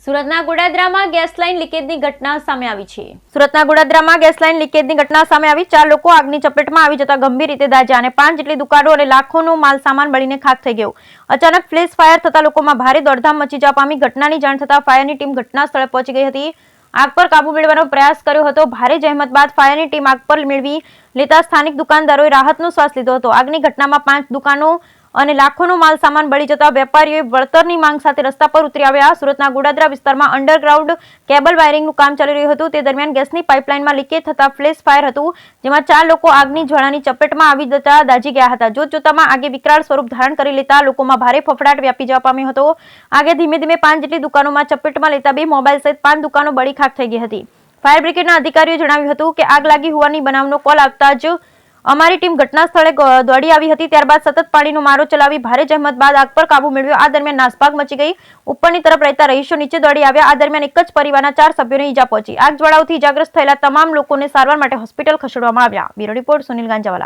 સુરતના ગોડાદરામાં gas line લીકેજની ઘટના સામે આવી છે। સુરતના ગોડાદરામાં ગેસ લાઇન લીકેજની ઘટના સામે આવી। 4 લોકો આગની ચપેટમાં આવી જતા ગંભીર રીતે દાઝ્યા અને 5 જેટલી દુકાનો અને લાખોનો માલ સામાન બળીને ખાખ થઈ ગયો। અચાનક ફ્લેશ ફાયર થતા લોકોમાં ભારે દોડધામ મચી જવા પામી। ઘટનાની જાણ થતા ફાયરની ટીમ ઘટના સ્થળે પહોંચી ગઈ હતી। આગ પર કાબુ મેળવવાનો પ્રયાસ કર્યો હતો। ભારે જહેમત બાદ ફાયરની ટીમ આગ પર મેળવી લેતા સ્થાનિક દુકાનદારોએ રાહતનો શ્વાસ લીધો હતો। આગની ઘટનામાં 5 દુકાનો અને લાખોનો માલ સામાન બળી જતા વેપારીઓએ વળતરની માંગ સાથે રસ્તા પર ઉતરી આવ્યા। સુરતના ગોડાદરા વિસ્તારમાં અંડરગ્રાઉન્ડ કેબલ વાયરિંગનું કામ ચાલી રહ્યું હતું। તે દરમિયાન ગેસની પાઇપલાઇનમાં લીકેજ થતા ફ્લેશ ફાયર હતું, જેમાં 4 લોકો આગની જ્વાળાની ચપેટમાં આવી જતા દાઝી ગયા હતા। જોતજોતામાં આગે વિકરાળ સ્વરૂપ ધારણ કરી લેતા લોકોમાં ભારે ફફડાટ વ્યાપી જવા પામ્યો હતો। આગે ધીમે ધીમે 5 જેટલી દુકાનોમાં ચપેટમાં લેતા 2 મોબાઈલ સહિત 5 દુકાનો બળી ખાખ થઈ ગઈ હતી। ફાયર બ્રિગેડના અધિકારીઓએ જણાવ્યું હતું કે આગ લાગી હોવાની બનાવનો કોલ આવતા જ અમારી ટીમ ઘટના સ્થળે દોડી આવી હતી। ત્યારબાદ સતત પાણીનો મારો ચલાવી ભારે જહેમત બાદ આગ પર કાબુ મેળવ્યો। આ દરમિયાન નાસભાગ મચી ગઈ। ઉપરની તરફ રહેતા રહીશો નીચે દોડી આવ્યા। આ દરમિયાન એક જ પરિવારના 4 સભ્યોને ઈજા પહોંચી। આગ જ્વાળાઓથી ઇજાગ્રસ્ત થયેલા તમામ લોકોને સારવાર માટે હોસ્પિટલ ખસેડવામાં આવ્યા। Bureau report Sunil Ganjawala.